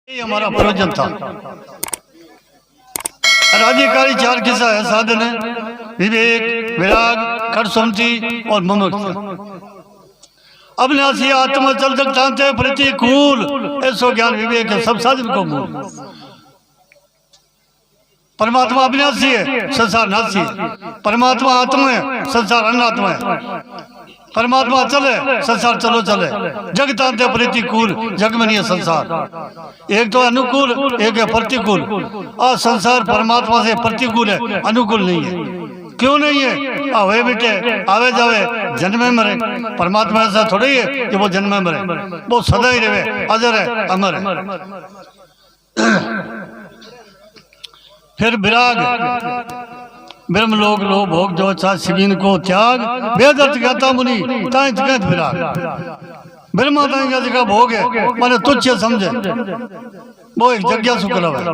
ये हमारा प्रयोजन था। राज्यकारी चार किस्सा है, साधन है, विवेक, विराग, खड़सुमति और मुमुक्षु। अविनाशी आत्मा चल सकता प्रतिकूल ऐसो ज्ञान विवेक है, सब साधन को मूल। परमात्मा अविनाशी है, संसार नाशी है। परमात्मा आत्मा है, संसार अनात्मा है। परमात्मा चले, संसार चलो चले। जगतांत प्रतिकूल, जग में नहीं है संसार। एक तो अनुकूल, एक है प्रतिकूल। और संसार परमात्मा से प्रतिकूल है, अनुकूल नहीं है। क्यों नहीं है? आवे बेटे, आवे जावे, जन्मे मरे। परमात्मा ऐसा थोड़ा ही है कि वो जन्मे मरे, वो सदा ही रहे, अजर है, अमर है। फिर विराग, ब्रह्मलोक लो भोग जो चा शिवीन को त्याग, वेदर्थ ज्ञाता मुनि ताई तकत विराग। ब्रह्मा ताई का जगह भोग है, माने तुच्छ समझे, वो एक जग्ञा सुकलव है।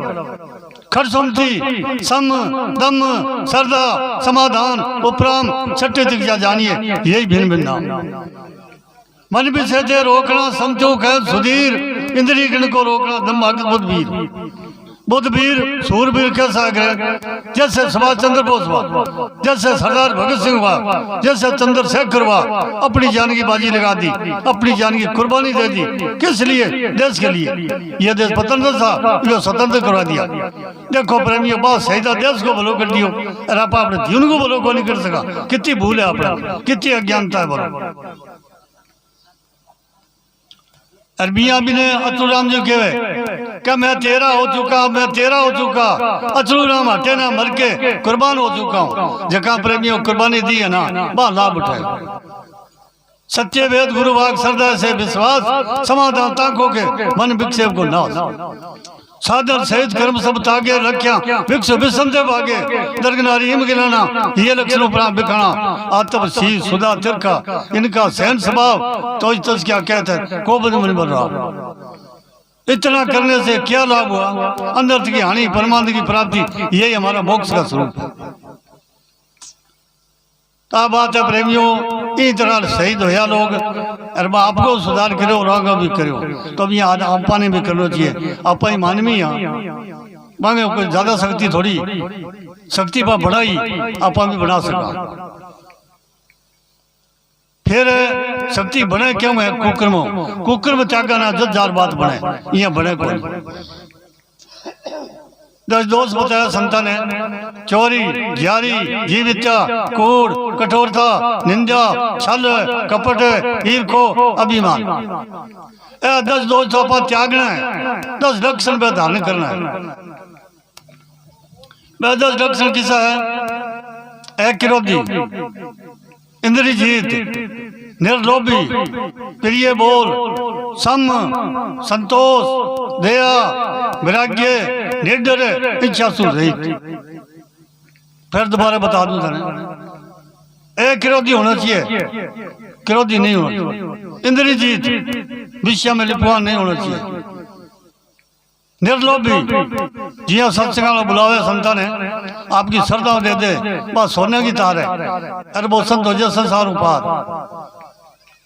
खड़सुमति, सम, दम, श्रद्धा, समाधान, उपराम, छठे दिग्जा जानिए, यही भिन्न भिन्न नाम। मन भी से रोकना, समझो कह सुधीर, इंद्रिय गण को रोकना, दम बुद्धवीर। बुद्धवीर सूरवीर कैसा है? जैसे सुभाष चंद्र बोस हुआ, जैसे सरदार भगत सिंह हुआ, जैसे चंद्रशेखर हुआ, अपनी जान की बाजी लगा दी, अपनी जान की कुर्बानी दे दी। किस लिए? देश के लिए। यह देश स्वतंत्र था, ये स्वतंत्र करवा दिया। देखो प्रेमियों, बात सही था, देश को भलो कर दियो, और आप अपने जीवन को भलो को नहीं कर सका। कितनी भूल है आपने, कितनी अज्ञानता है बोलो। अरबिया भी ने अचलूराम जी कहे क्या मैं तेरा हो चुका, मैं तेरा हो चुका। अचलूराम हटे ना मर के कुर्बान हो चुका हूँ। जहाँ प्रेमियों कुर्बानी दी है ना, वह लाभ उठाए। सच्चे वेद गुरु वाक श्रद्धा से विश्वास, समाधान ताको के मन विक्षेप को नाश। साधन सहित कर्म सब तागे रख्या, विक्ष विषम से भागे। दरगनारी हिम गिराना, ये लक्षण उपराम बिखाना। आत्म सी सुधा तिरका, इनका सहन स्वभाव तो तस क्या कहते हैं, को बन बन रहा। इतना करने से क्या लाभ हुआ? अंदर की हानि, परमानंद की प्राप्ति, यही हमारा मोक्ष का स्वरूप है। तो बात है प्रेमियों, इस तरह शहीद होया लोग, अरे आपको सुधार करो और आगे भी करो। तो अब यहाँ आपा ने भी करना चाहिए। आपा ही मानवी यहाँ मांगे कोई ज्यादा शक्ति थोड़ी, शक्ति पर बढ़ाई आपा भी बढ़ा सका। फिर शक्ति बने क्यों है? कुकर्म त्यागा ना जब जार बात बने, यहाँ बने कोई। 10 दोष बताया संता ने, चोरी, जारी, जीवित्या, कूड़, कठोरता, निंदा, छल, कपट, ईर्खो, अभिमान। 10 दोष तो अपन त्यागना है, 10 लक्षण पे धारण करना है। 10 लक्षण किसा है? एक क्रोधी, इंद्रिय जीत, निर्लोभी, प्रिय बोल, सम, संतोष, दया, वैराग्य, निर्डर, इच्छा रहित। फिर दोबारा बता दूं तेरे, एक क्रोधी होना चाहिए, क्रोधी नहीं होना चाहिए। इंद्रिय जीत, विषय में लिपवान नहीं होना चाहिए। निर्लोभी, जिया सत्संग बुलावे संता ने, आपकी श्रद्धा दे दे, बस सोने की तार है। अरे वो संत हो जाए संसार उपार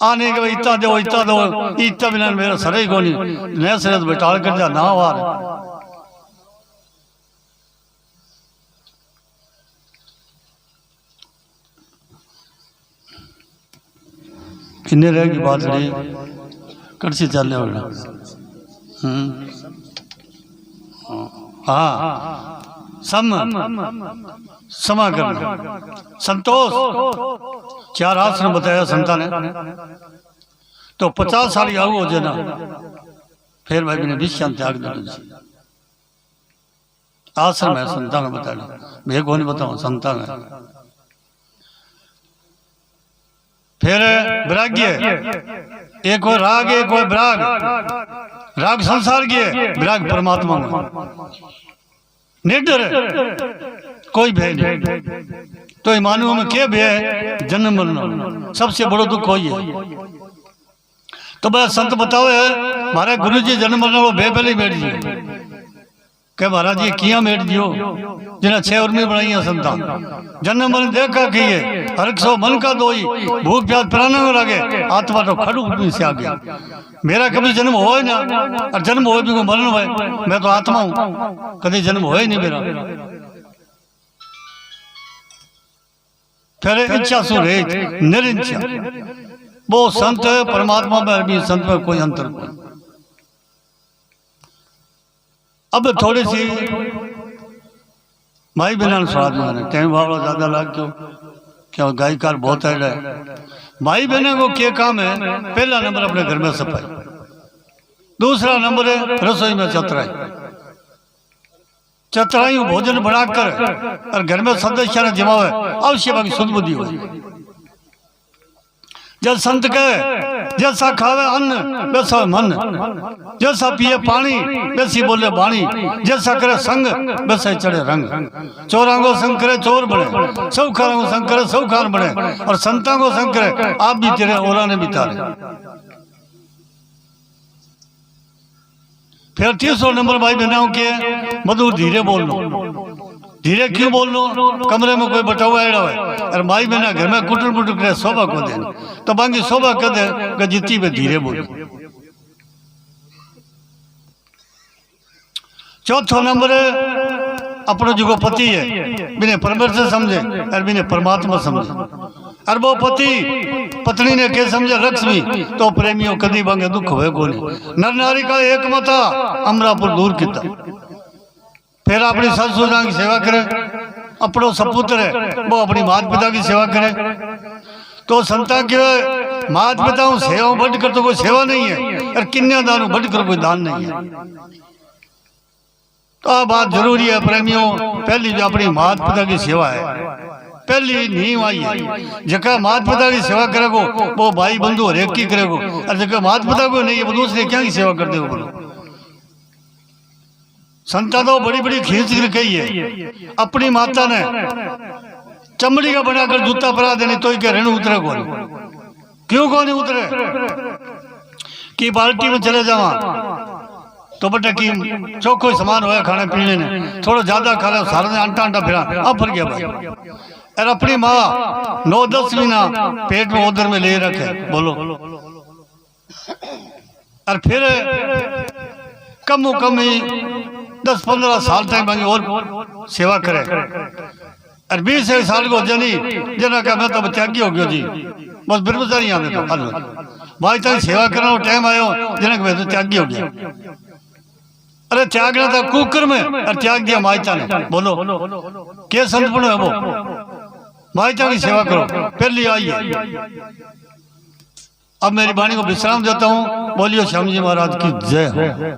आने के इतना दो, इतना दो, इतना बिना मेरा सर ही को नहीं, नया सर बैठाल कर जा ना वार। किन्ने रह की बात रही, कड़सी चलने वाला। हाँ, समा करना, संतोष, 4 आश्रम बताया संता ने। तो 50 साल आयु हो जाए ना, फिर भाई ने विश्राम त्याग देना। आश्रम है संता ने बताया, मैं को नहीं बताऊं, संता ने। फिर वैराग्य, एक हो राग, एक हो विराग। राग संसार की है, विराग परमात्मा में। निर्डर है, कोई भय नहीं। तो मानव में क्या भय है? जन्म मरना, सबसे बड़ो दुख कोई है। तो बस संत बताओ है, हमारे गुरु जी जन्म मरना वो भय पहले बैठ जी के महाराज जी किया मेट दियो, जिन्हें 6 उर्मी बनाई है संता। जन्म मरण देखा कि हर 100 मन का दोई, भूख प्यास प्राणों में लगे, आत्मा तो खड़ू से आ गया। मेरा कभी जन्म हो ही ना, और जन्म हो भी कोई मरण हो, मैं तो आत्मा हूं, कभी जन्म हो ही नहीं मेरा। फिर इच्छा सु रहित निरिच्छा, वो संत परमात्मा में अरबी संत में कोई अंतर नहीं। अब थोड़ी सी माई बहना स्वाद में टाइम भावना ज्यादा लाग क्यों, क्या गायकार बहुत है। माई बहनों को क्या काम है? पहला नंबर अपने घर में सफाई, दूसरा नंबर है रसोई में चतुराई। चतुराई भोजन बनाकर और घर में सदस्य ने जमावे, अवश्य बाकी शुद्ध बुद्धि हो। जब संत कहे जैसा खावे अन्न वैसा मन, जैसा पिए पानी वैसी बोले बाणी, जैसा करे संग वैसा चढ़े रंग। चोरों को संग करे चोर बने, सौखारों को संग करे सौखार बने, और संतों को संग करे आप भी तेरे ओला ने भी तारे। फिर तीसरा नंबर भाई बहनों के मधुर धीरे बोलना। धीरे क्यों बोलनो? कमरे में कोई बटा हुआ है और माई बहना घर में कुटुर मुटुर करे शोभा को दे, तो बाकी शोभा कर दे जितनी पे धीरे बोल। चौथा नंबर है अपना जो पति है बिने परमेश्वर समझे और बिने परमात्मा समझे। और वो पति पत्नी ने क्या समझे लक्ष्मी, तो प्रेमियों कदी बंगे दुख हुए को नहीं। नर नारी का एक मता अमरापुर दूर किता। फिर अपनी ससुरा की सेवा करे, अपनो सपुत्र है वो अपनी माता पिता की सेवा करे। तो संता के माता पिता सेवा बढ़कर तो कोई सेवा नहीं है, और कन्यादान बढ़कर कोई दान नहीं है। तो बात जरूरी है प्रेमियों, पहली जो अपनी माता पिता की सेवा है, पहली नींव आई है। जगह माता पिता की सेवा करेगो वो भाई बंधु हर एक की करेगो, और जगह माता पिता को नहीं है वो दूसरे क्या की सेवा कर देगो। बोलो संता तो बड़ी बड़ी खींच कर कही है, अपनी माता ने चमड़ी का बनाकर जूता परा देने तो क्या ऋण उतरे को क्यों को नहीं उतरे? कि बाल्टी में चले जावा तो बेटा की चौखो सामान होया खाने पीने ने, थोड़ा ज्यादा खा लिया सारा ने आंटा आंटा फिरा अब फर गया भाई। और अपनी माँ 9-10 महीना पेट में उधर में ले रखे। बोलो और फिर कम कम ही 10-15 साल तक बाकी और सेवा करे। और 20 साल को जनी जना का मैं तो त्यागी हो गयो जी, बस ब्रह्मचारी आने तो हल भाई तक सेवा करना टाइम आयो जना का मैं तो त्यागी हो गया। अरे त्यागना था कुकर में और त्याग दिया मायता ने। बोलो क्या संतपण है वो? मायता की सेवा करो पहली आई है। अब मेरी वाणी को विश्राम देता हूँ। बोलियो श्याम जी महाराज की जय हो।